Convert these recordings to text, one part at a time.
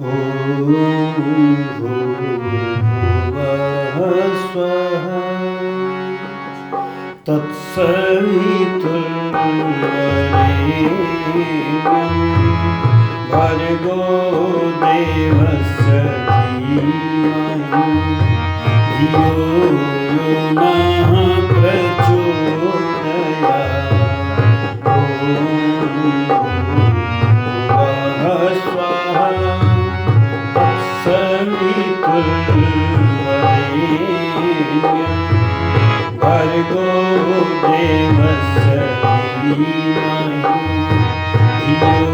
ॐ भूर्भुवः स्वः तत्सवितुर्वरेण्यं भर्गो देवस्य धीमहि धियो यो नः प्रचोदयात्। ॐ भूर्भुवः स्वः तत्सवितुर्वरेण्यं भर्गो देवस्य धीमहि धियो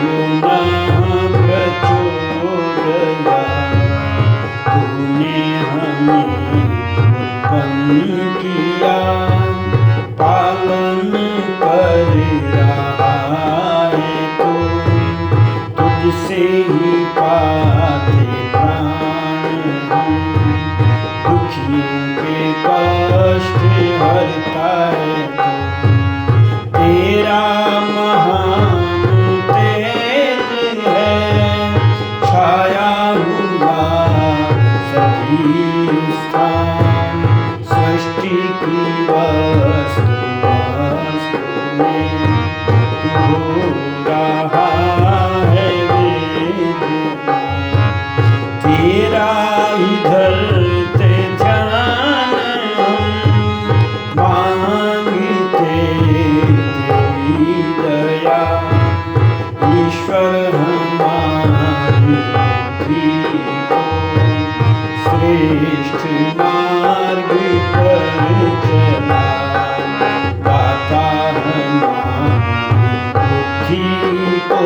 यो नः प्रचोदयात्। तूने हमें उत्पन्न किया, पालन कर रहा है तू, तुझसे ही पाते प्राण हम। दुखियों के कष्ट हरता है तू, तेरा महान तेज है छाया हुआ सभी स्थान। सृष्टि की वस्तु में तू हो रहा है वेदना। तेरा ही धरते ध्यान हम, मांगते तेरी दया। ईश्वर हमारी बुद्धि को श्रेष्ठ मार्ग पर चला, दाता हमारी बुद्धि को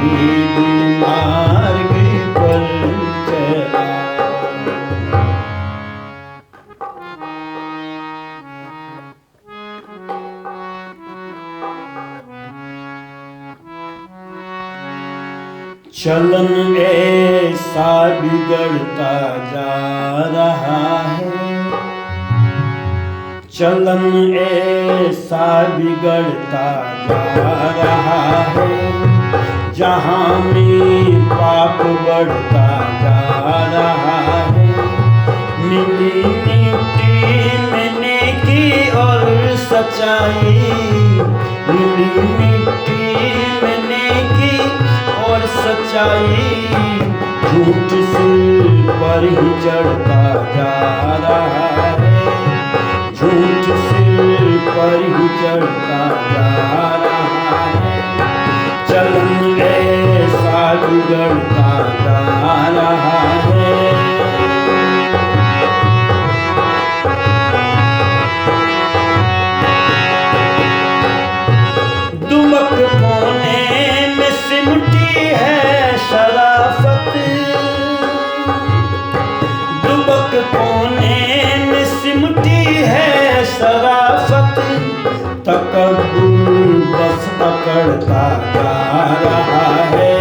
वेद मार्ग पर चला। चलन ऐसा बिगड़ता जा रहा है, चलन ऐसा बिगड़ता जा रहा है। जहाँ में पाप बढ़ता जा रहा है, मिली मिट्टी में नेकी और सच्चाई। मिली मिट्टी में नेकी और सच्चाई, झूठ सिर पर ही चढ़ता जा रहा है। झूठ सिर पर ही चढ़ता जा रहा है। चलन ऐसा बिगड़ता जा रहा है। दुमक कोने में सिमटी है शराफत, दुबक कोने में सिमटी है शराफत। तकब्बुर बस पकड़ता जा रहा है,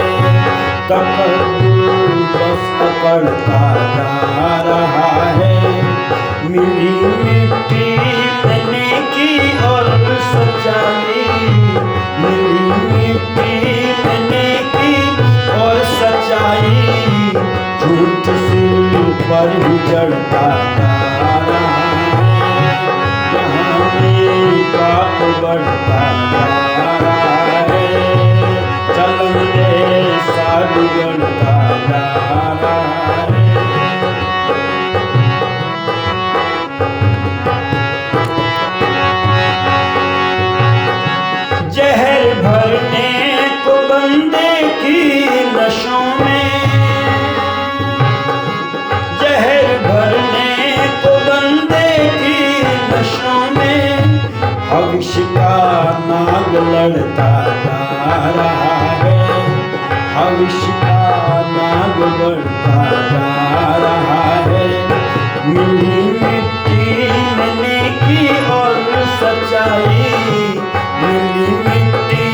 तकब्बुर बस पकड़ता जा रहा है। मिली मिट्टी में नेकी और सच्चाई, मिली मिट्टी में नेकी और सच्चाई। झूठ सिर पर ही चढ़ता जा रहा है, जहाँ में पाप बढ़ता जा रहा है। चलन ऐसा बिगड़ता जा रहा है। जहर भरने को बंदे की नशों में, जहर भरने को बंदे की नशों में। भविष्य का नाग लड़ता जा रहा है, भविष्य का नाग लड़ता जा रहा है। मिली मिट्टी में नेकी और सच्चाई, मिली मिट्टी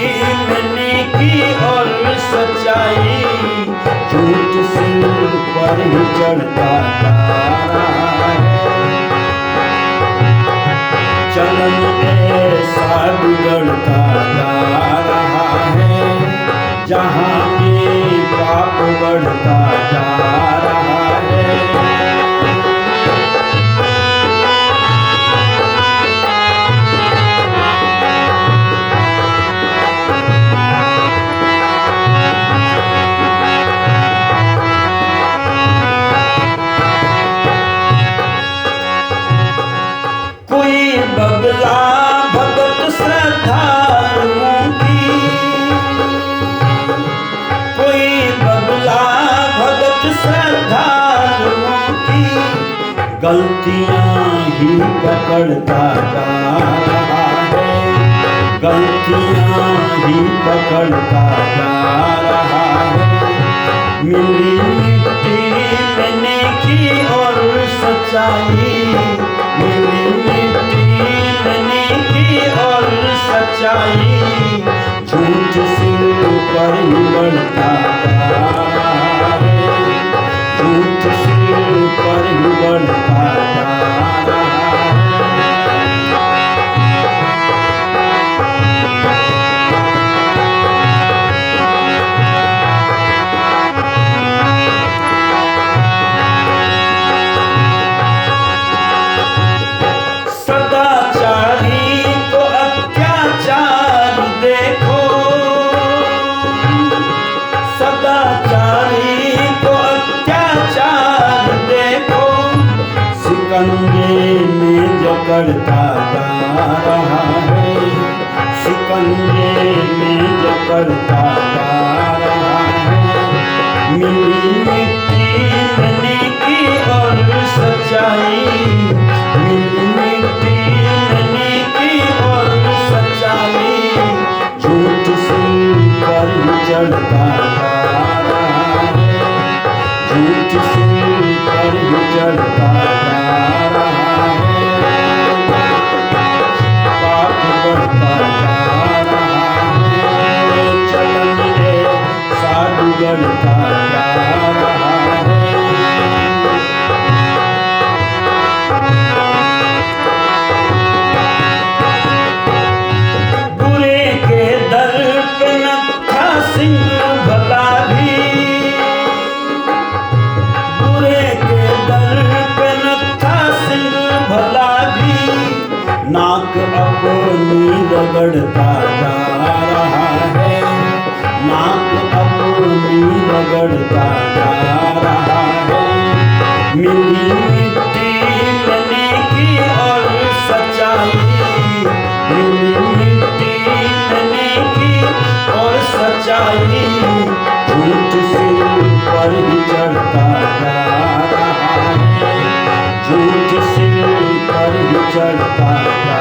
में नेकी और सच्चाई। झूठ सिर पर ही चढ़ता जा रहा है। चलन ऐसा बिगड़ता जा रहा है, जहाँ में पकड़ता जा रहा है। कोई बगला भगत श्रद्धालुओं की, कोई बगला भगत श्रद्धालुओं की गलतियां ही पकड़ता जा रहा है, गलतियां ही पकड़ता जा रहा है। मिली मिट्टी में नेकी और सच्चाई, मिली मिट्टी में नेकी और सच्चाई, झूठ सिर पर ही बढ़ता जा रहा है, झूठ सिर पर ही बढ़ता जा रहा है। शिकंजे में जकड़ता जा रहा है, शिकंजे में जकड़ता जा रहा है। मिली मिट्टी में नेकी और सच्चाई, मिली मिट्टी में नेकी और सच्चाई, झूठ सिर पर चढ़ता जा रहा है, झूठ सिर पर चढ़ता जा रहा है। पाप बढ़ता जा रहा है, चलन है साधु बढ़ता जा रहा है। बुरे के दर पे नत्था सिंह भला भी, बुरे के दर पे नत्था सिंह भला भी, नाक अपनी रगड़ता जा रहा है, नाक अपनी रगड़ता जा रहा है। मिली मिट्टी में नेकी और सच्चाई, मिली मिट्टी में नेकी और सच्चाई, झूठ सिर पर ही चढ़ता जा रहा है, झूठ सिर पर ही चढ़ता जा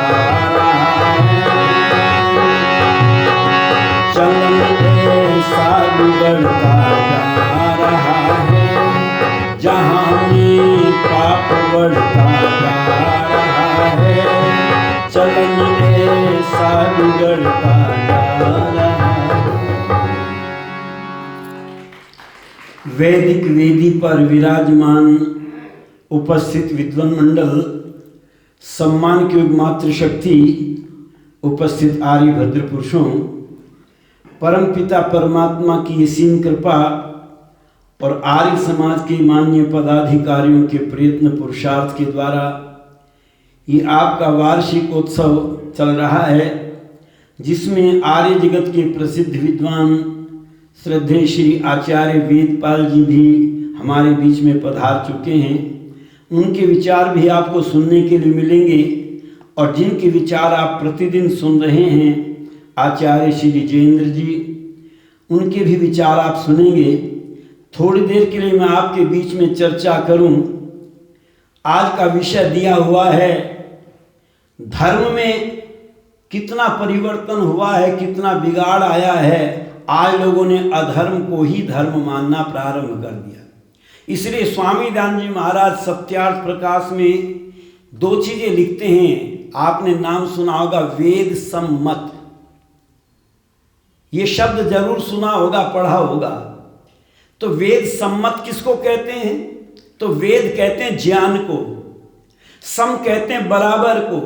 रहा है। चलन ऐसा बिगड़ता जा रहा है, जहाँ में पाप बढ़ता जा रहा है, चलन ऐसा बिगड़ता जा रहा है। वैदिक वेदी पर विराजमान उपस्थित विद्वान मंडल, सम्मान की मातृशक्ति, उपस्थित आर्यभद्र पुरुषों, परमपिता परमात्मा की असीम कृपा और आर्य समाज के मान्य पदाधिकारियों के प्रयत्न पुरुषार्थ के द्वारा ये आपका वार्षिक उत्सव चल रहा है, जिसमें आर्य जगत के प्रसिद्ध विद्वान श्रद्धेय श्री आचार्य वेदपाल जी भी हमारे बीच में पधार चुके हैं। उनके विचार भी आपको सुनने के लिए मिलेंगे, और जिनके विचार आप प्रतिदिन सुन रहे हैं, आचार्य श्री जयेंद्र जी, उनके भी विचार आप सुनेंगे। थोड़ी देर के लिए मैं आपके बीच में चर्चा करूं। आज का विषय दिया हुआ है, धर्म में कितना परिवर्तन हुआ है, कितना बिगाड़ आया है। आज लोगों ने अधर्म को ही धर्म मानना प्रारंभ कर दिया। इसलिए स्वामी दान जी महाराज सत्यार्थ प्रकाश में दो चीजें लिखते हैं। आपने नाम सुना होगा वेद सम्मत, ये शब्द जरूर सुना होगा, पढ़ा होगा। तो वेद सम्मत किसको कहते हैं? तो वेद कहते हैं ज्ञान को, सम कहते हैं बराबर को,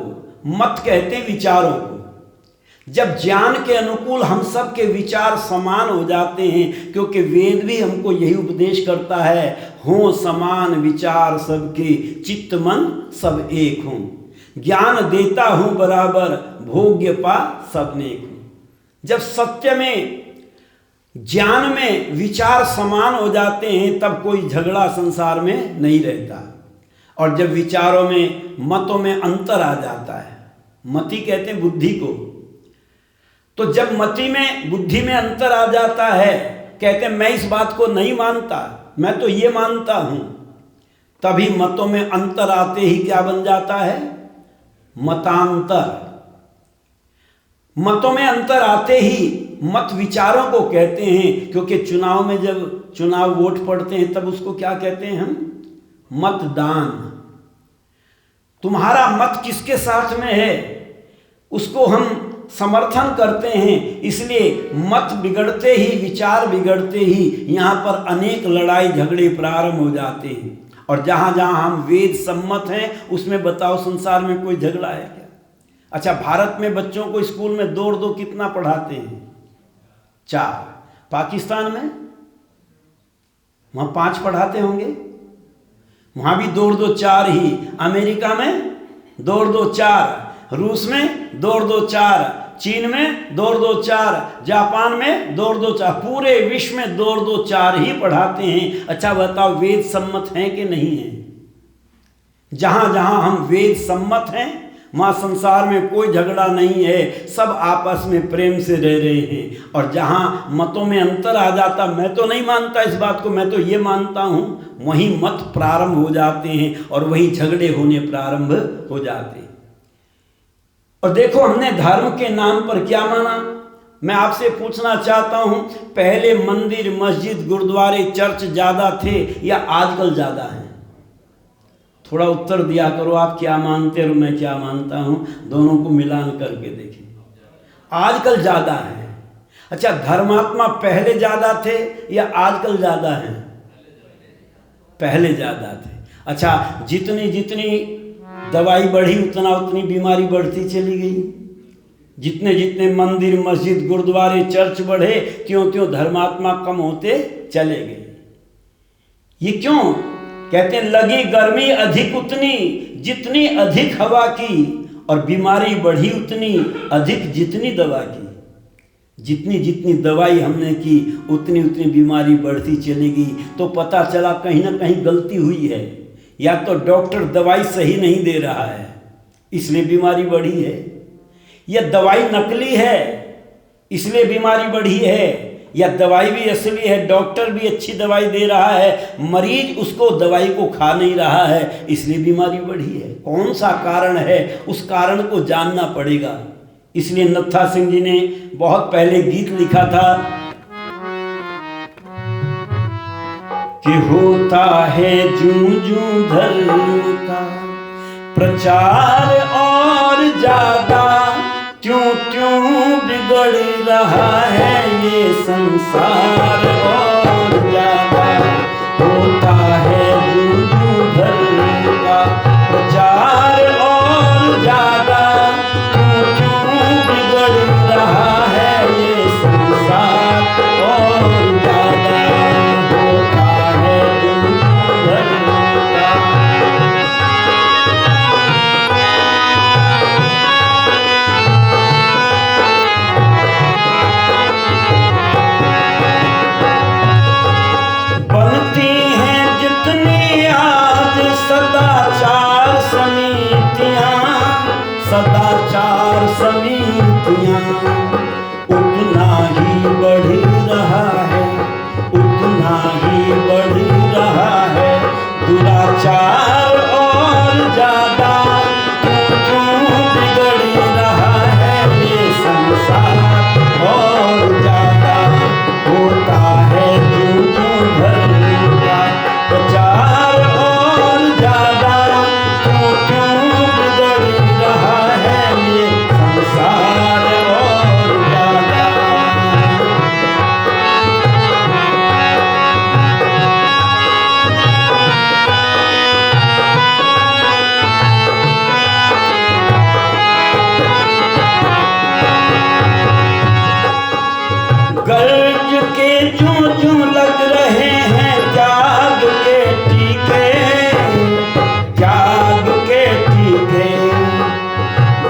मत कहते हैं विचारों को। जब ज्ञान के अनुकूल हम सब के विचार समान हो जाते हैं, क्योंकि वेद भी हमको यही उपदेश करता है, हो समान विचार सबके, चित्त मन सब एक हों, ज्ञान देता हूं बराबर, भोग्य पा सब नेक हूं। जब सत्य में, ज्ञान में विचार समान हो जाते हैं, तब कोई झगड़ा संसार में नहीं रहता। और जब विचारों में, मतों में अंतर आ जाता है, मति कहते हैं बुद्धि को, तो जब मति में, बुद्धि में अंतर आ जाता है, कहते हैं मैं इस बात को नहीं मानता, मैं तो ये मानता हूं, तभी मतों में अंतर आते ही क्या बन जाता है? मतांतर। मतों में अंतर आते ही मत विचारों को कहते हैं, क्योंकि चुनाव में जब चुनाव वोट पड़ते हैं तब उसको क्या कहते हैं हम? मतदान। तुम्हारा मत किसके साथ में है उसको हम समर्थन करते हैं, इसलिए मत बिगड़ते ही, विचार बिगड़ते ही यहाँ पर अनेक लड़ाई झगड़े प्रारंभ हो जाते हैं। और जहाँ जहाँ हम वेद सम्मत हैं, उसमें बताओ संसार में कोई झगड़ा है क्या? अच्छा, भारत में बच्चों को स्कूल में 2 कितना पढ़ाते हैं? 4। पाकिस्तान में वहाँ 5 पढ़ाते होंगे, वहाँ भी 2-4 ही। अमेरिका में 2-4, रूस में 2-4, चीन में 2-4, जापान में 2-4, पूरे विश्व में 2-4 ही पढ़ाते हैं। अच्छा बताओ, वेद सम्मत हैं कि नहीं है? जहाँ जहाँ हम वेद सम्मत हैं, वहाँ संसार में कोई झगड़ा नहीं है, सब आपस में प्रेम से रह रहे हैं। और जहाँ मतों में अंतर आ जाता, मैं तो नहीं मानता इस बात को, मैं तो ये मानता हूँ, वहीं मत प्रारंभ हो जाते हैं और वहीं झगड़े होने प्रारंभ हो जाते हैं। और देखो, हमने धर्म के नाम पर क्या माना? मैं आपसे पूछना चाहता हूं, पहले मंदिर, मस्जिद, गुरुद्वारे, चर्च ज्यादा थे या आजकल ज्यादा हैं? थोड़ा उत्तर दिया करो, आप क्या मानते और मैं क्या मानता हूं, दोनों को मिलान करके देखें। आजकल ज्यादा है। अच्छा, धर्मात्मा पहले ज्यादा थे या आजकल ज्यादा हैं? पहले ज्यादा थे। अच्छा, जितनी जितनी दवाई बढ़ी उतनी बीमारी बढ़ती चली गई। जितने जितने मंदिर, मस्जिद, गुरुद्वारे, चर्च बढ़े, त्यों त्यों धर्मात्मा कम होते चले गए। ये क्यों? कहते हैं लगी गर्मी अधिक उतनी जितनी अधिक हवा की, और बीमारी बढ़ी उतनी अधिक जितनी दवा की। जितनी जितनी दवाई हमने की उतनी उतनी बीमारी बढ़ती चली गई। तो पता चला कहीं ना कहीं गलती हुई है, या तो डॉक्टर दवाई सही नहीं दे रहा है इसलिए बीमारी बढ़ी है, या दवाई नकली है इसलिए बीमारी बढ़ी है, या दवाई भी असली है, डॉक्टर भी अच्छी दवाई दे रहा है, मरीज उसको दवाई को खा नहीं रहा है इसलिए बीमारी बढ़ी है। कौन सा कारण है, उस कारण को जानना पड़ेगा। इसलिए नत्था सिंह जी ने बहुत पहले गीत लिखा था कि होता है जूं जूं धर्म का प्रचार और ज्यादा, त्यों त्यों बिगड़ रहा है ये संसार और ज्यादा। होता है जूं जूं धर्म का प्रचार और ज्यादा, त्यों त्यों बिगड़ रहा है ये संसार और ज्यादा। होता है जूं जूं धर्म का। क्यों लग रहे हैं त्याग के टीके, त्याग के टीके,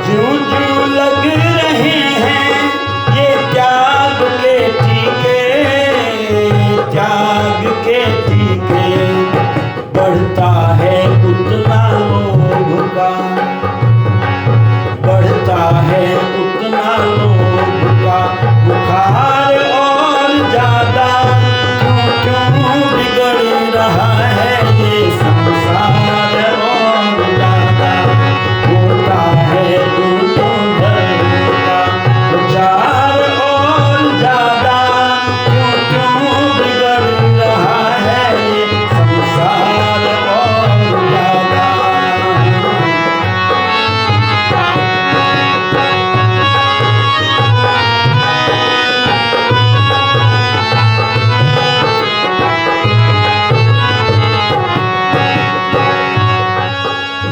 क्यों क्यों लग रहे हैं ये त्याग के टीके, त्याग के टीके। बढ़ता है उतना लोभ का, बढ़ता है उतना लोभ का बुखार और ज्यादा, क्यों क्यों बिगड़ रहा है ये संसार और ज्यादा। होता है दोनों धर्म का प्रचार और ज्यादा, क्यों क्यों बिगड़ रहा है ये संसार और ज्यादा।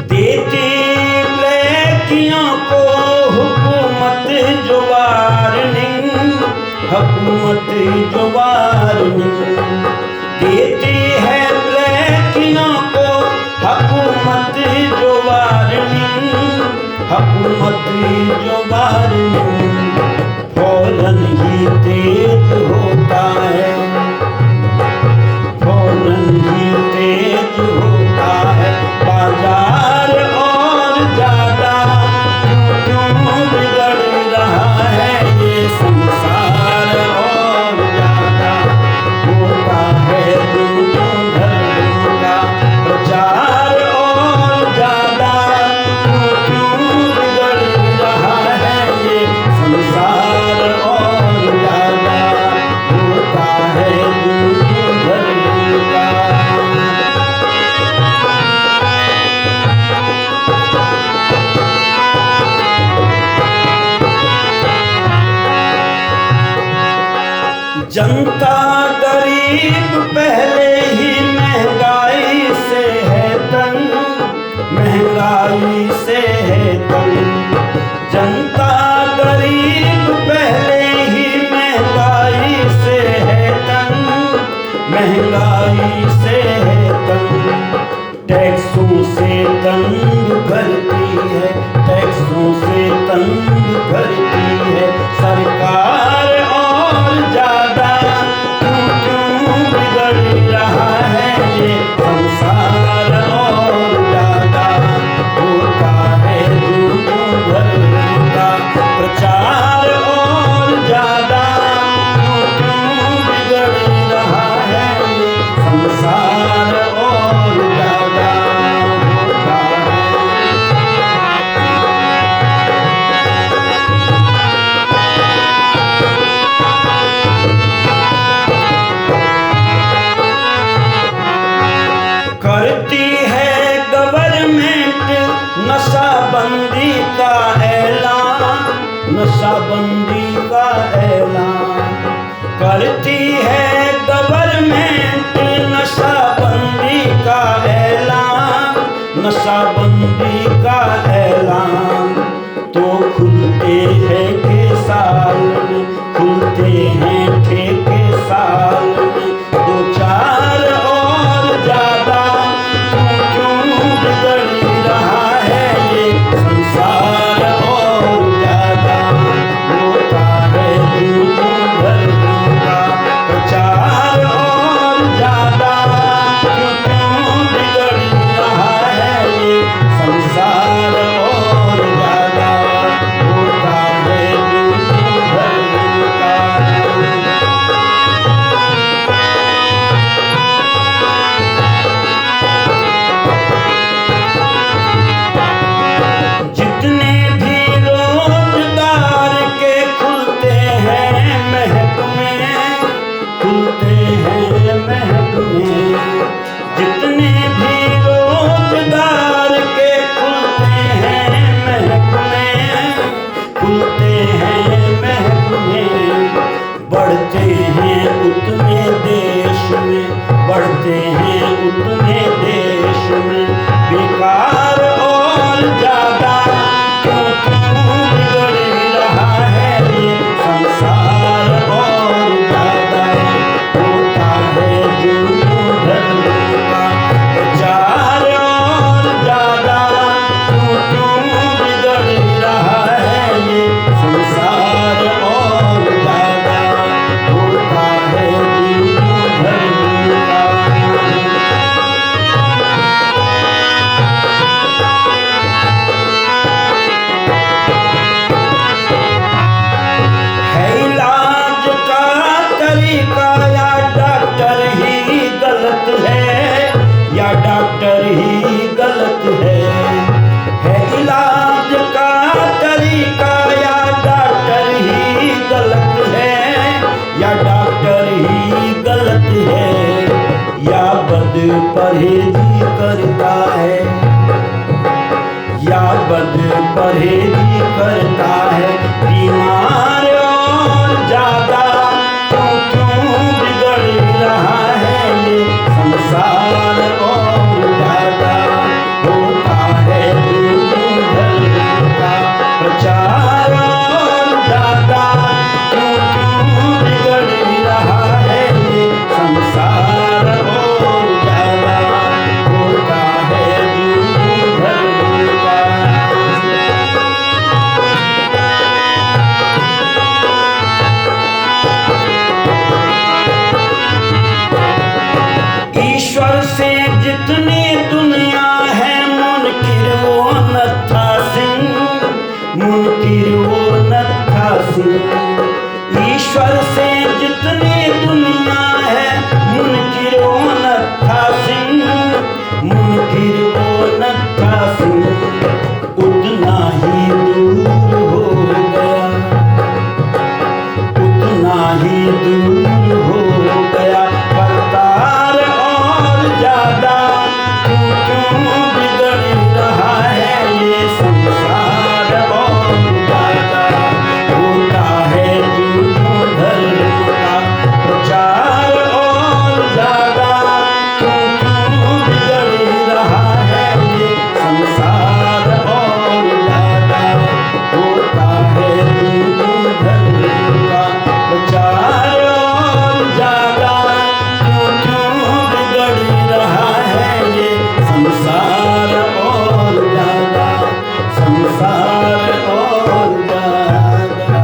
देती ब्लैकियों को हुकूमत जो वार्निंग, हुकूमत जो वार्निंग देती है ब्लैकियों को हुकूमत जो वार्निंग, हुकूमत जो वार्निंग। फौरन ही तेज होता है, फौरन ही तेज होता है बाजार और ज्यादा, क्यों क्यों बिगड़ रहा है ये संसार और ज्यादा। होता है दोनों धर्म का प्रचार और ज्यादा, क्यों क्यों बिगड़ रहा है ये संसार और ज्यादा। होता है दोनों धर्म का। जनता गरीब पहले ही महंगाई से है तंग, महंगाई से है तंग। जनता गरीब पहले ही महंगाई से है तंग, महंगाई से है तंग। टैक्सों से तंग करती है, टैक्सों से तंग करती है सरकार और ज्यादा, क्यों क्यों बिगड़ रहा है ये संसार और ज्यादा। होता है दोनों धर्म का प्रचार और ज्यादा, क्यों क्यों बिगड़ रहा है ये संसार और ज्यादा। होता है करती है गवर्नमेंट नशाबंदी का ऐलान, नशाबंदी का ऐलान। करती है गवर्नमेंट नशाबंदी का ऐलान, नशाबंदी का ऐलान। तो खुलते हैं के साल में, खुलते हैं ठेके साल में दो चार और ज्यादा, क्यों क्यों बिगड़ रहा है ये संसार और ज्यादा। होता है दोनों धर्म का प्रचार और ज्यादा, क्यों क्यों बिगड़ रहा है ये संसार और ज्यादा। होता है दोनों धर्म का। जितने भी रोजगार के खुलते हैं महकमे, खुलते हैं महकमे। जितने भी रोजगार के खुलते हैं महकमे, खुलते हैं महकमे। बढ़ते हैं उतने देश में, बढ़ते हैं उतने देश में बेकार और ज्यादा, क्यों क्यों बिगड़ रहा है ये संसार और ज्यादा। होता परहेजी करता है, या बद परहेजी करता है, बीमार और ज्यादा क्यों क्यों बिगड़ रहा है ये संसार और ज्यादा। होता है धर्म का प्रचार और ज्यादा क्यों क्यों बिगड़ रहा है ये संसार और ज्यादा। होता है धर्म का। ईश्वर से जितनी दुनिया है मुनकिर वो नत्था सिंह, मुनकिर वो नत्था सिंह। ईश्वर से जितनी दुनिया है मुनकिर वो नत्था सिंह, मुनकिर वो नत्था सिंह। उतना ही दूर हो गया, उतना ही दूर हो गया करतार और ज्यादा क्यों क्यों बिगड़ रहा है ये संसार और ज्यादा। होता है धर्म का प्रचार और ज्यादा क्यों क्यों बिगड़ रहा है ये संसार और ज्यादा। होता है धर्म का प्रचार और ज्यादा क्यों क्यों बिगड़ रहा है ये संसार और ज्यादा, संसार और ज्यादा।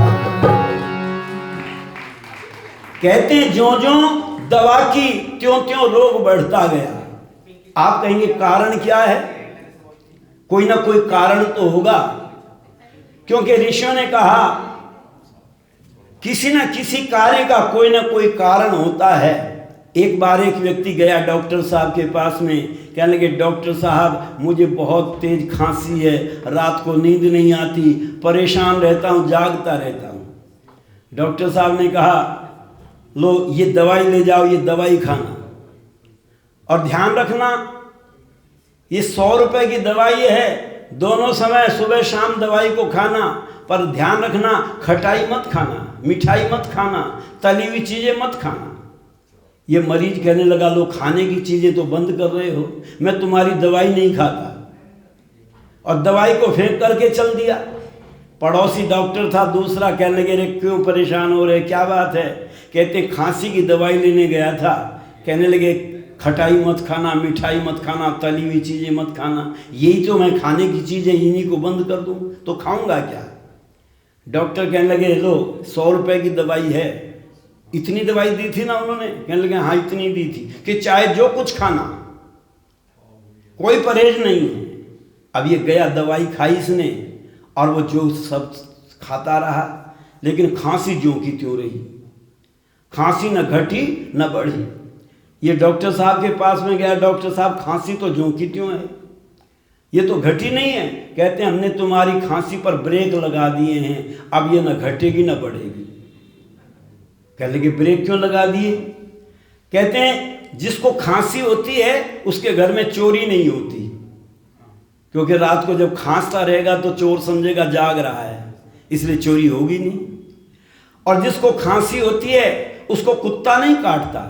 कहते ज्यों-ज्यों दवा की त्यों-त्यों रोग बढ़ता गया। आप कहेंगे कारण क्या है? कोई ना कोई कारण तो होगा, क्योंकि ऋषियों ने कहा किसी न किसी कार्य का कोई ना कोई कारण होता है। एक बार एक व्यक्ति गया डॉक्टर साहब के पास में, कहने लगे डॉक्टर साहब मुझे बहुत तेज खांसी है, रात को नींद नहीं आती, परेशान रहता हूँ, जागता रहता हूँ। डॉक्टर साहब ने कहा लो ये दवाई ले जाओ, ये दवाई खाना और ध्यान रखना ये 100 रुपए की दवाई है, दोनों समय सुबह शाम दवाई को खाना, पर ध्यान रखना खटाई मत खाना, मिठाई मत खाना, तली हुई चीजें मत खाना। ये मरीज कहने लगा लो खाने की चीजें तो बंद कर रहे हो, मैं तुम्हारी दवाई नहीं खाता, और दवाई को फेंक करके चल दिया। पड़ोसी डॉक्टर था दूसरा, कहने लगे रे क्यों परेशान हो रहे, क्या बात है? कहते खांसी की दवाई लेने गया था, कहने लगे खटाई मत खाना, मिठाई मत खाना, तली हुई चीज़ें मत खाना, यही तो मैं खाने की चीज़ें इन्हीं को बंद कर दूं तो खाऊंगा क्या? डॉक्टर कहने लगे लो 100 रुपए की दवाई है, इतनी दवाई दी थी ना उन्होंने? कहने लगे हाँ इतनी दी थी, कि चाहे जो कुछ खाना, कोई परहेज नहीं है। अब ये गया दवाई खाई इसने, और वो जो सब खाता रहा, लेकिन खांसी ज्यों की त्यों रही, खांसी न घटी न बढ़ी। ये डॉक्टर साहब के पास में गया, डॉक्टर साहब खांसी तो ज्यों की त्यों है, ये तो घटी नहीं है। कहते हैं हमने तुम्हारी खांसी पर ब्रेक लगा दिए हैं, अब ये न घटेगी न बढ़ेगी। कहने लगे ब्रेक क्यों लगा दिए? कहते हैं जिसको खांसी होती है उसके घर में चोरी नहीं होती, क्योंकि रात को जब खांसता रहेगा तो चोर समझेगा जाग रहा है, इसलिए चोरी होगी नहीं। और जिसको खांसी होती है उसको कुत्ता नहीं काटता।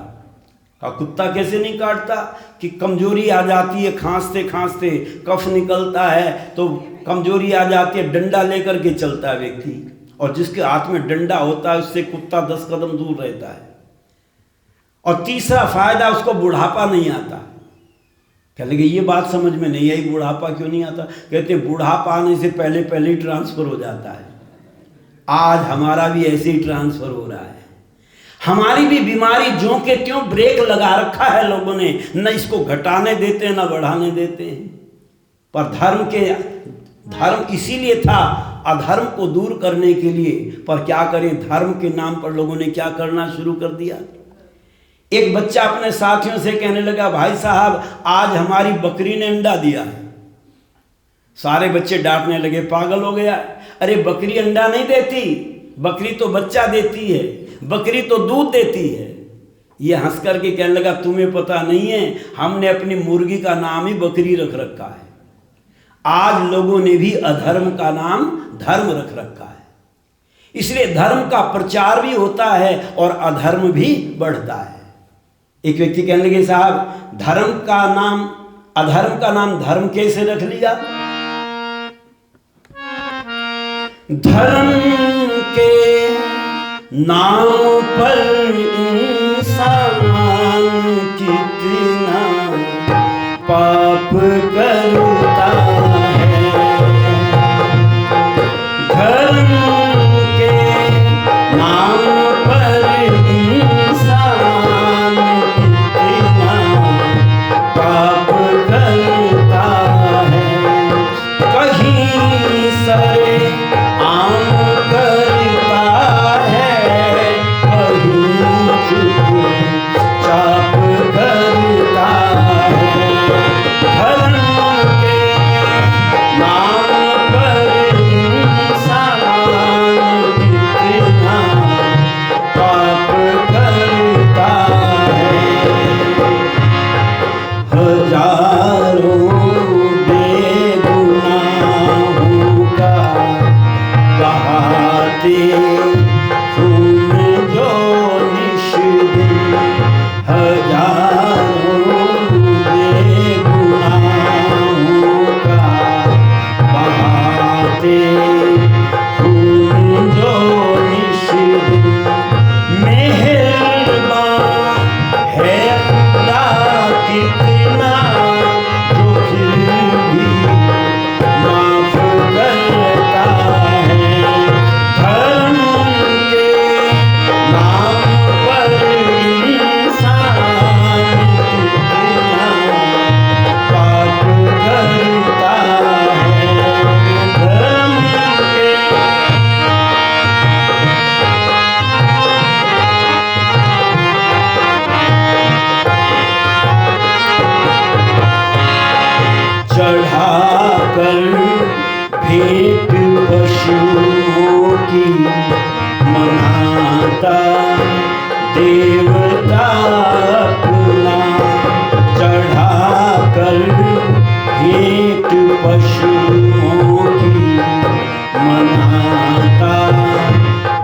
का कुत्ता कैसे नहीं काटता? कि कमजोरी आ जाती है, खांसते खांसते कफ निकलता है तो कमजोरी आ जाती है, डंडा लेकर के चलता है व्यक्ति, और जिसके हाथ में डंडा होता है उससे कुत्ता 10 कदम दूर रहता है। और तीसरा फायदा, उसको बुढ़ापा नहीं आता। कहने लगे ये बात समझ में नहीं आई, बुढ़ापा क्यों नहीं आता? कहते बुढ़ापा आने से पहले पहले ही ट्रांसफर हो जाता है। आज हमारा भी ऐसे ही ट्रांसफर हो रहा है, हमारी भी बीमारी ज्यों के त्यों ब्रेक लगा रखा है लोगों ने, न इसको घटाने देते हैं न बढ़ाने देते हैं। पर धर्म इसीलिए था अधर्म को दूर करने के लिए, पर क्या करें, धर्म के नाम पर लोगों ने क्या करना शुरू कर दिया। एक बच्चा अपने साथियों से कहने लगा भाई साहब आज हमारी बकरी ने अंडा दिया है। सारे बच्चे डांटने लगे पागल हो गया, अरे बकरी अंडा नहीं देती, बकरी तो बच्चा देती है, बकरी तो दूध देती है। ये हंस करके कहने लगा, तुम्हें पता नहीं है, हमने अपनी मुर्गी का नाम ही बकरी रख रखा है। आज लोगों ने भी अधर्म का नाम धर्म रख रखा है। इसलिए धर्म का प्रचार भी होता है और अधर्म भी बढ़ता है। एक व्यक्ति कहने लगे, साहब धर्म का नाम अधर्म का नाम धर्म कैसे रख लिया? धर्म के नाम पर इंसान कितना पाप करता है। धर्म के नाम पर इंसान कितना पाप करता है। कहीं सरे आम करता है, कहीं चुपचाप करता है। धर्म के नाम पर इंसान कितना पाप करता है। हजारों बेगुनाहों का बहाते खून जो निष्दिन, हजारों बेगुनाहों का बहाते खून जो निष्दिन। मेहरबान है खुदा कितना, जो फिर भी माफ करता है। धर्म के नाम पर इंसान कितना पाप करता है। धर्म के चढ़ाकर भेंट पशुओं की मनाता देवता अपना। चढ़ाकर भेंट पशुओं की मनाता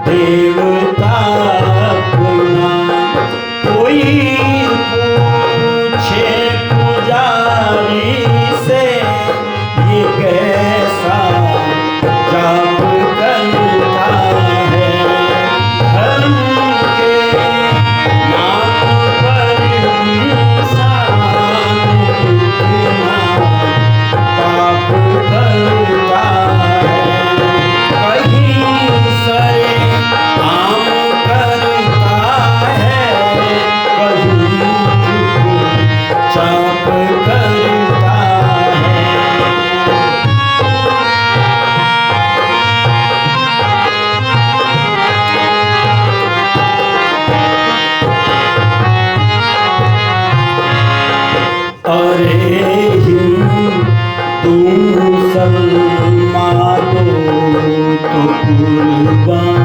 देवता अपना। कोई पूछे पुजारी से, ये कैसा जाप करता है। धर्म के नाम पर इंसान कितना पाप करता है। कहीं सरे आम करता है, कहीं चुपचाप करता है। अरे हिंदू मुसलमानों तो कुर्बानी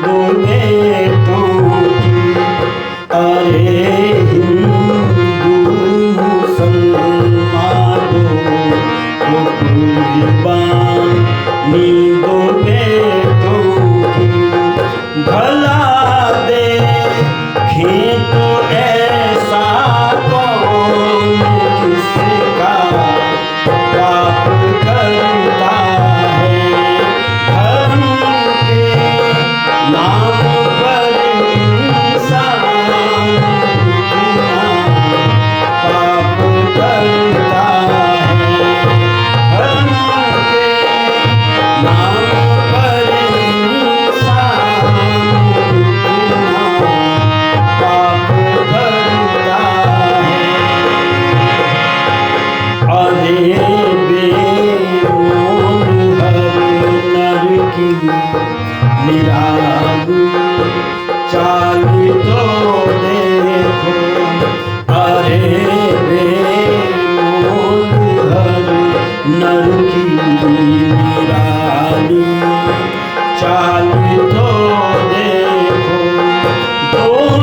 दो बेटों की। अरे हिंदू मुसलमानों तो कुर्बानी दो बेटों की। भला देखें तो ऐसा कौन किसका पाप करता है। धर्म के नाम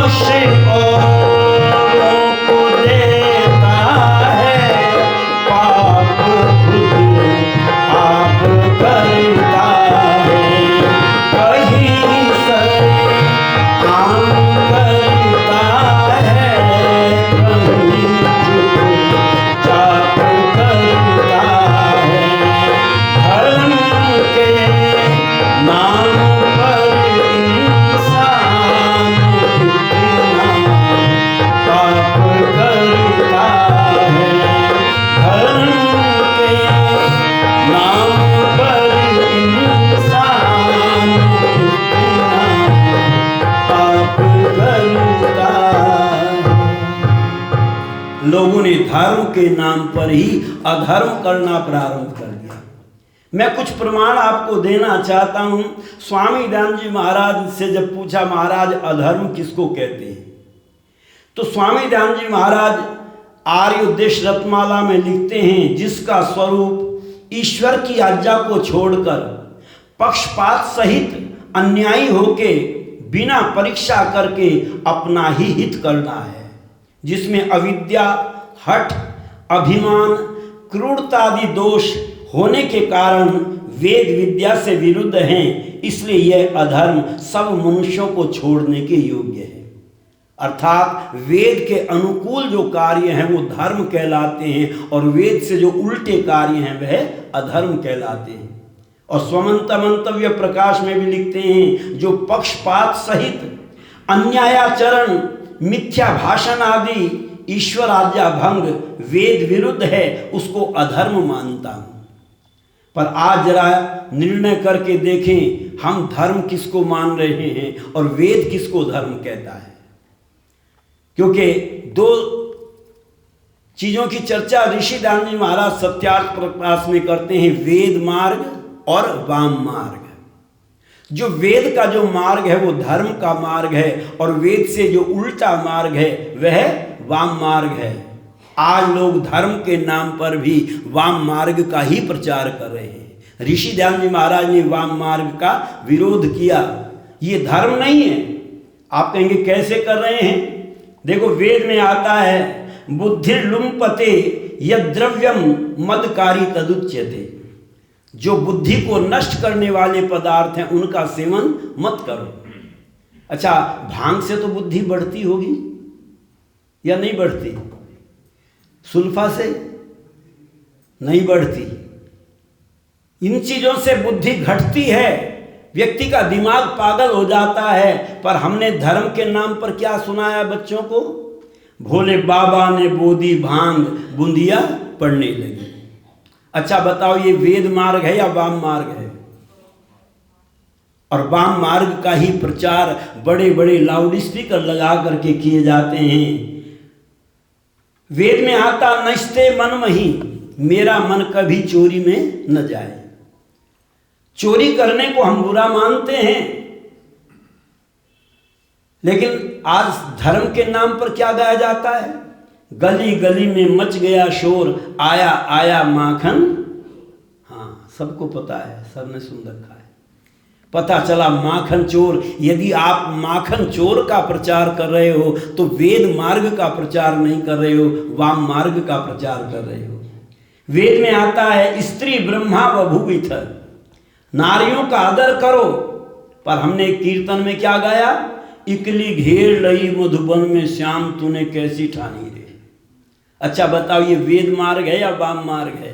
दोष औरों को देता है, पाप खुद आप करता है। कहीं सरे काम करता है, कहीं चुपचाप करता है। धर्म के नाम पर इंसान कितना पाप करता है। धर्म के नाम पर इंसान कितना पाप करता है। लोगों ने धर्म के नाम पर ही अधर्म करना प्रारंभ कर दिया। मैं कुछ प्रमाण आपको देना चाहता हूं। स्वामी दयानंद जी महाराज से जब पूछा, महाराज अधर्म किसको कहते हैं, तो स्वामी दयानंद जी महाराज आर्य उद्देश्य रत्नमाला में लिखते हैं, जिसका स्वरूप ईश्वर की आज्ञा को छोड़कर पक्षपात सहित अन्यायी होके बिना परीक्षा करके अपना ही हित करना है, जिसमें अविद्या, हठ, अभिमान, क्रूरता आदि दोष होने के कारण वेद विद्या से विरुद्ध हैं, इसलिए यह अधर्म सब मनुष्यों को छोड़ने के योग्य है। अर्थात वेद के अनुकूल जो कार्य हैं वो धर्म कहलाते हैं, और वेद से जो उल्टे कार्य हैं वह अधर्म कहलाते हैं। और स्वमंत मंतव्य प्रकाश में भी लिखते हैं, जो पक्षपात सहित अन्यायाचरण, मिथ्या भाषण आदि ईश्वर आज्ञा भंग वेद विरुद्ध है, उसको अधर्म मानता हूं। पर आज जरा निर्णय करके देखें, हम धर्म किसको मान रहे हैं और वेद किसको धर्म कहता है। क्योंकि दो चीजों की चर्चा ऋषि दयानंद जी महाराज सत्यार्थ प्रकाश में करते हैं, वेद मार्ग और वाम मार्ग। जो वेद का जो मार्ग है वो धर्म का मार्ग है, और वेद से जो उल्टा मार्ग है वह वाम मार्ग है। आज लोग धर्म के नाम पर भी वाम मार्ग का ही प्रचार कर रहे हैं। ऋषि दयानंद जी महाराज ने वाम मार्ग का विरोध किया, ये धर्म नहीं है। आप कहेंगे कैसे कर रहे हैं? देखो वेद में आता है, बुद्धि लुम्पते यद्रव्यम मदकारी तदुच्यते। जो बुद्धि को नष्ट करने वाले पदार्थ हैं उनका सेवन मत करो। अच्छा, भांग से तो बुद्धि बढ़ती होगी या नहीं बढ़ती? सुल्फा से नहीं बढ़ती। इन चीजों से बुद्धि घटती है, व्यक्ति का दिमाग पागल हो जाता है। पर हमने धर्म के नाम पर क्या सुनाया बच्चों को? भोले बाबा ने बोधी भांग बूंदिया पड़ने लगी। अच्छा बताओ, ये वेद मार्ग है या वाम मार्ग है? और वाम मार्ग का ही प्रचार बड़े बड़े लाउड स्पीकर लगा करके किए जाते हैं। वेद में आता, नचते मन मही, मेरा मन कभी चोरी में न जाए। चोरी करने को हम बुरा मानते हैं, लेकिन आज धर्म के नाम पर क्या गाया जाता है? गली गली में मच गया शोर, आया आया माखन। हाँ, सबको पता है, सबने सुन रखा है। पता चला माखन चोर। यदि आप माखन चोर का प्रचार कर रहे हो तो वेद मार्ग का प्रचार नहीं कर रहे हो, वाम मार्ग का प्रचार कर रहे हो। वेद में आता है, स्त्री ब्रह्मा बभूविथ, नारियों का आदर करो। पर हमने कीर्तन में क्या गाया? इकली घेर लई मधुबन में श्याम तूने कैसी ठानी रे। अच्छा बताओ, ये वेद मार्ग है या वाम मार्ग है?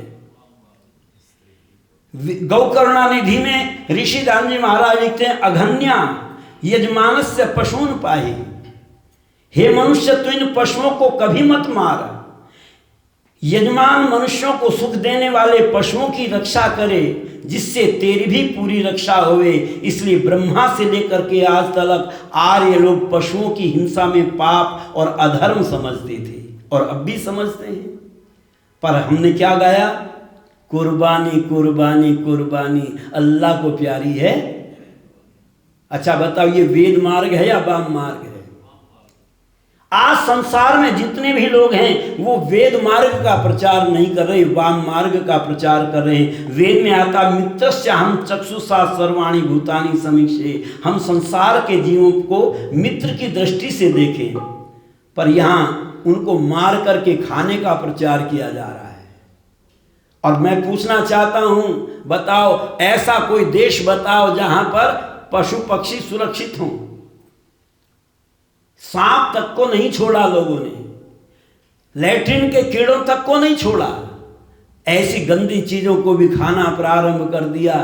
गौकरुणा निधि में ऋषि दयानंद जी महाराज लिखते हैं, अघन्या यजमानस्य पशून पाही। हे मनुष्य, तू इन पशुओं को कभी मत मार। यजमान मनुष्यों को सुख देने वाले पशुओं की रक्षा करे, जिससे तेरी भी पूरी रक्षा होवे। इसलिए ब्रह्मा से लेकर के आज तक आर्य लोग पशुओं की हिंसा में पाप और अधर्म समझते थे, और अब भी समझते हैं। पर हमने क्या गाया? कुर्बानी कुर्बानी कुर्बानी अल्लाह को प्यारी है। अच्छा बताओ, ये वेद मार्ग है या वाम मार्ग है? आज संसार में जितने भी लोग हैं वो वेद मार्ग का प्रचार नहीं कर रहे, वाम मार्ग का प्रचार कर रहे हैं। वेद में आता मित्रस्य हम चक्षुषा सर्वाणि भूतानि समीक्षे, हम संसार के जीवों को मित्र की दृष्टि से देखें, पर यहाँ उनको मार करके खाने का प्रचार किया जा रहा है। और मैं पूछना चाहता हूं, बताओ ऐसा कोई देश बताओ जहां पर पशु पक्षी सुरक्षित हों। सांप तक को नहीं छोड़ा लोगों ने, लैट्रिन के कीड़ों तक को नहीं छोड़ा, ऐसी गंदी चीजों को भी खाना प्रारंभ कर दिया।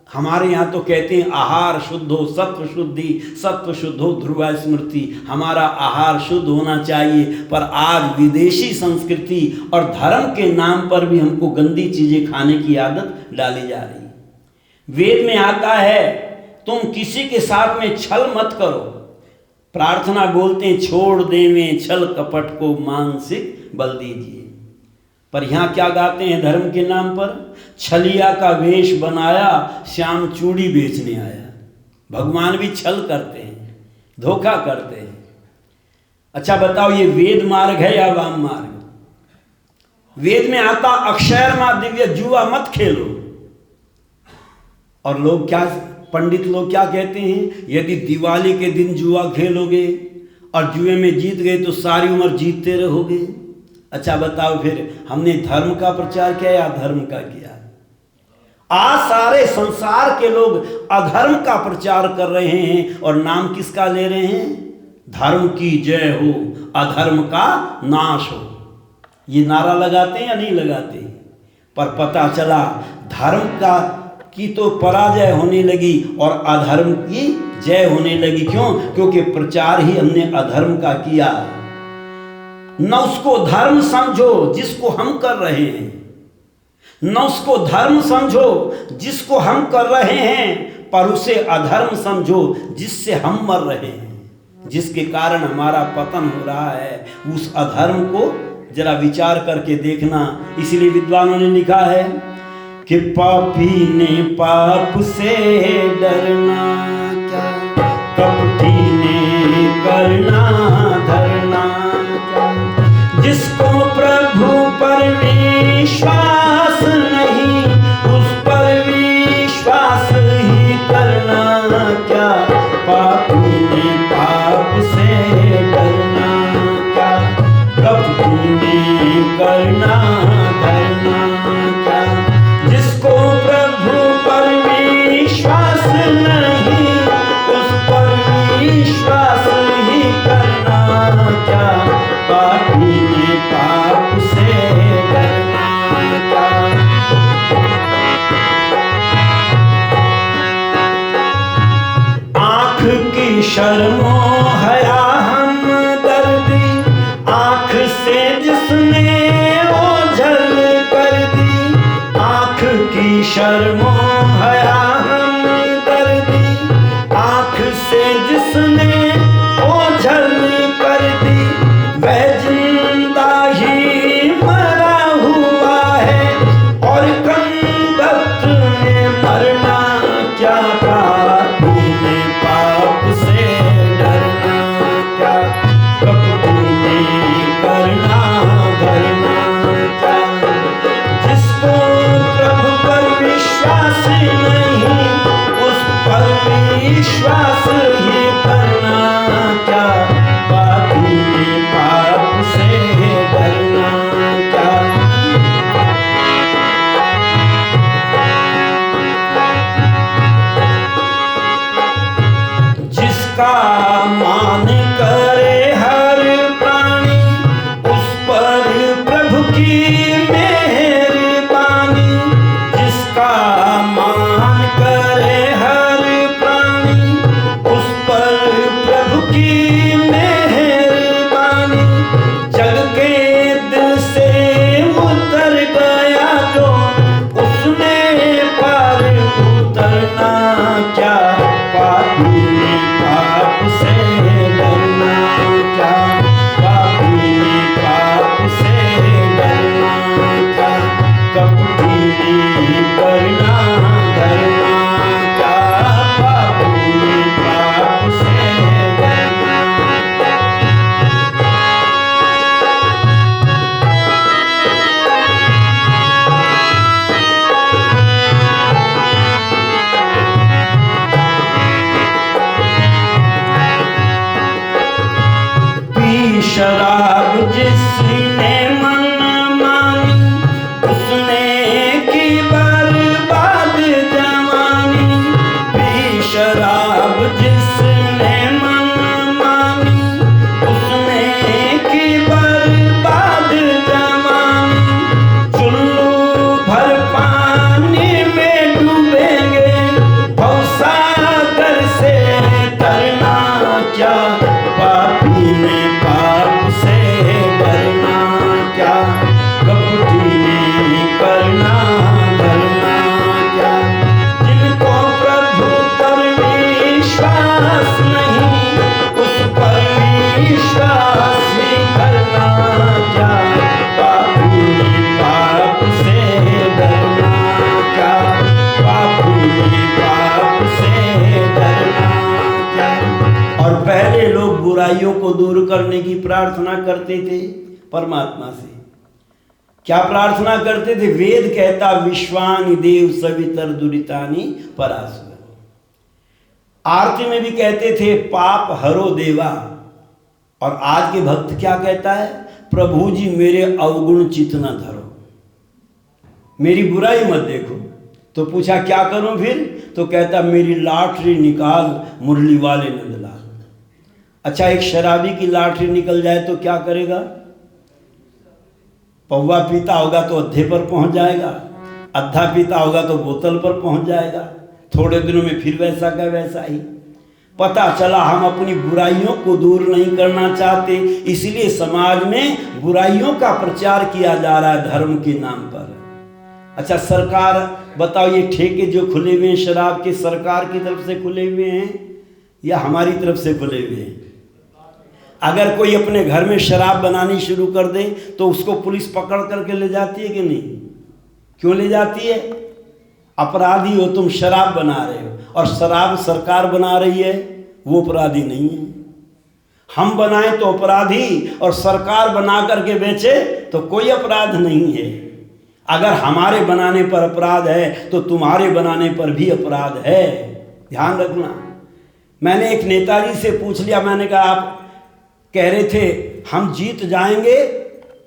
हमारे यहाँ तो कहते हैं आहार शुद्ध हो सत्व शुद्धि, सत्व शुद्ध हो ध्रुवा स्मृति, हमारा आहार शुद्ध होना चाहिए। पर आज विदेशी संस्कृति और धर्म के नाम पर भी हमको गंदी चीजें खाने की आदत डाली जा रही। वेद में आता है तुम किसी के साथ में छल मत करो। प्रार्थना बोलते हैं छोड़ देवें छल कपट को मानसिक बल दीजिए, पर यहाँ क्या गाते हैं धर्म के नाम पर, छलिया का वेश बनाया श्याम चूड़ी बेचने आया। भगवान भी छल करते हैं, धोखा करते हैं। अच्छा बताओ ये वेद मार्ग है या वाम मार्ग? वेद में आता अक्षरमा दिव्य जुआ मत खेलो, और लोग क्या, पंडित लोग क्या कहते हैं, यदि दिवाली के दिन जुआ खेलोगे और जुए में जीत गए तो सारी उम्र जीतते रहोगे। अच्छा बताओ फिर हमने धर्म का प्रचार किया या अधर्म का किया? आज सारे संसार के लोग अधर्म का प्रचार कर रहे हैं और नाम किसका ले रहे हैं? धर्म की जय हो, अधर्म का नाश हो। ये नारा लगाते हैं या नहीं लगाते? पर पता चला धर्म का की तो पराजय होने लगी और अधर्म की जय होने लगी। क्यों? क्योंकि प्रचार ही हमने अधर्म का किया। न उसको धर्म समझो जिसको हम कर रहे हैं, न उसको धर्म समझो जिसको हम कर रहे हैं, पर उसे अधर्म समझो जिससे हम मर रहे हैं, जिसके कारण हमारा पतन हो रहा है। उस अधर्म को जरा विचार करके देखना। इसलिए विद्वानों ने लिखा है कि पापी ने पाप से डरना क्या, कपटी ने करना धरना क्या, जिसको प्रभु पर विश्वास नहीं उस पर विश्वास ही करना क्या, पापी ने पाप से डरना क्या, कपटी ने करना धरना क्या, जिसको प्रभु पर विश्वास नहीं उस पर विश्वास ही करना क्या, पापी ने पाप से डरना क्या। आँख की शर्मो हया हम दर्दी, आँख से जिसने ओझल कर दी, आँख की शर्मो हया हम दर्दी, आँख से जिसने ओझल कर दी, वह जिंदा ही मरा हुआ है और कंदक्त ने मरना क्या, पापी ने पाप से डरना शराब जिसने मन मानी, उसने की बर्बाद जवानी। पी शराब जिसने मन मानी, उसने की बर्बाद जवानी। चुल्लू भर पानी में डूबेंगे, भवसागर से तरना क्या। पापी ने पाप से डरना क्या, कपटी ने करना डरना क्या। जिनको प्रभु पर विश्वास नहीं, उस पर विश्वास ही करना क्या। पापी ने पाप से डरना क्या, पापी ने पाप से डरना क्या। और पहले लोग बुराइयों को दूर करने की प्रार्थना करते थे परमात्मा से। क्या प्रार्थना करते थे? वेद कहता विश्वानि देव सवितर दुरितानि परासुर। आरती में भी कहते थे पाप हरो देवा। और आज के भक्त क्या कहता है? प्रभु जी मेरे अवगुण चित न धरो, मेरी बुराई मत देखो। तो पूछा क्या करूं फिर? तो कहता मेरी लाटरी निकाल मुरली वाले नंदलाल। अच्छा, एक शराबी की लाटरी निकल जाए तो क्या करेगा? पौवा पीता होगा तो अद्धे पर पहुंच जाएगा, अद्धा पीता होगा तो बोतल पर पहुंच जाएगा, थोड़े दिनों में फिर वैसा का वैसा ही। पता चला हम अपनी बुराइयों को दूर नहीं करना चाहते, इसलिए समाज में बुराइयों का प्रचार किया जा रहा है धर्म के नाम पर। अच्छा, सरकार बताओ, ये ठेके जो खुले हुए हैं शराब के, सरकार की तरफ से खुले हुए हैं या हमारी तरफ से खुले हुए हैं? अगर कोई अपने घर में शराब बनानी शुरू कर दे तो उसको पुलिस पकड़ करके ले जाती है कि नहीं? क्यों ले जाती है? अपराधी हो तुम, शराब बना रहे हो, और शराब सरकार बना रही है, वो अपराधी नहीं है। हम बनाए तो अपराधी, और सरकार बना करके बेचे तो कोई अपराध नहीं है। अगर हमारे बनाने पर अपराध है तो तुम्हारे बनाने पर भी अपराध है, ध्यान रखना। मैंने एक नेताजी से पूछ लिया, मैंने कहा आप कह रहे थे हम जीत जाएंगे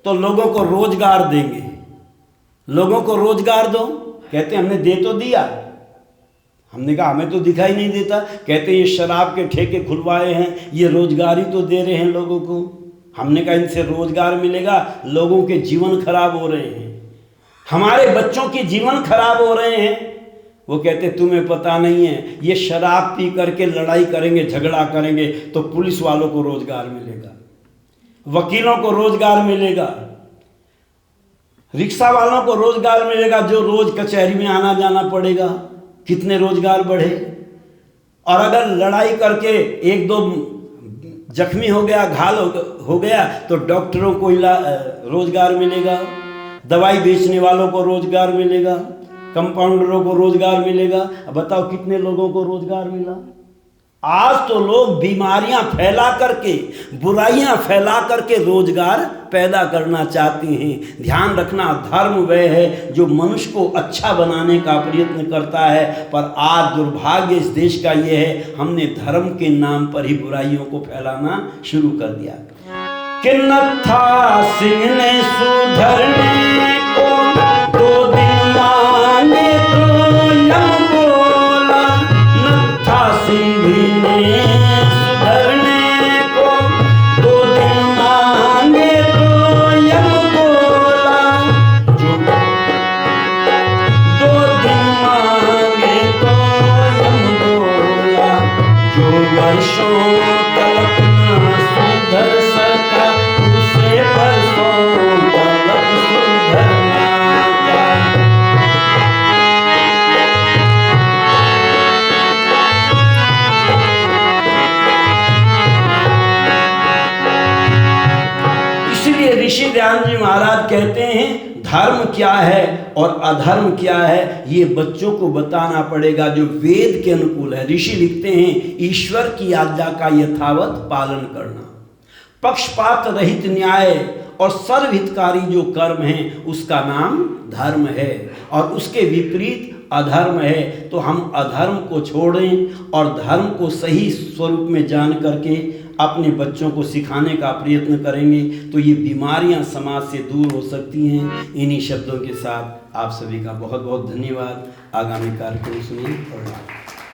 तो लोगों को रोजगार देंगे, लोगों को रोजगार दो। कहते हमने दे तो दिया। हमने कहा हमें तो दिखाई नहीं देता। कहते ये शराब के ठेके खुलवाए हैं, ये रोजगार ही तो दे रहे हैं लोगों को। हमने कहा इनसे रोजगार मिलेगा? लोगों के जीवन खराब हो रहे हैं, हमारे बच्चों के जीवन खराब हो रहे हैं। वो कहते तुम्हें पता नहीं है, ये शराब पी करके लड़ाई करेंगे, झगड़ा करेंगे तो पुलिस वालों को रोजगार मिलेगा, वकीलों को रोजगार मिलेगा, रिक्शा वालों को रोजगार मिलेगा, जो रोज कचहरी में आना जाना पड़ेगा, कितने रोजगार बढ़े। और अगर लड़ाई करके एक दो जख्मी हो गया, घायल हो गया तो डॉक्टरों को रोजगार मिलेगा, दवाई बेचने वालों को रोजगार मिलेगा, कंपाउंडरों को रोजगार मिलेगा। अब बताओ कितने लोगों को रोजगार मिला। आज तो लोग बीमारियां फैला करके, बुराइयां फैला करके रोजगार पैदा करना चाहते हैं। ध्यान रखना, धर्म वह है जो मनुष्य को अच्छा बनाने का प्रयत्न करता है। पर आज दुर्भाग्य इस देश का यह है, हमने धर्म के नाम पर ही बुराइयों को फैलाना शुरू कर दिया। कि नत्था सिंह ने सुधरने को 2 दिन मांगे तो यम बोला। नत्था सिंह ने सुधरने को 2 दिन मांगे तो यम बोला। जो 2 दिन मांगे तो यम बोला। जो वर्षों तक न सुधर सका, उसे परसों तक सुधरना क्या। इसलिए ऋषि ध्यान जी महाराज कहते हैं धर्म क्या है और अधर्म क्या है, ये बच्चों को बताना पड़ेगा जो वेद के अनुकूल है। ऋषि लिखते हैं ईश्वर की आज्ञा का यथावत पालन करना, पक्षपात रहित न्याय और सर्वहितकारी जो कर्म है उसका नाम धर्म है, और उसके विपरीत अधर्म है तो हम अधर्म को छोड़ें और धर्म को सही स्वरूप में जान करके अपने बच्चों को सिखाने का प्रयत्न करेंगे तो ये बीमारियां समाज से दूर हो सकती हैं। इन्हीं शब्दों के साथ आप सभी का बहुत बहुत धन्यवाद। आगामी कार्यक्रम सुनिए और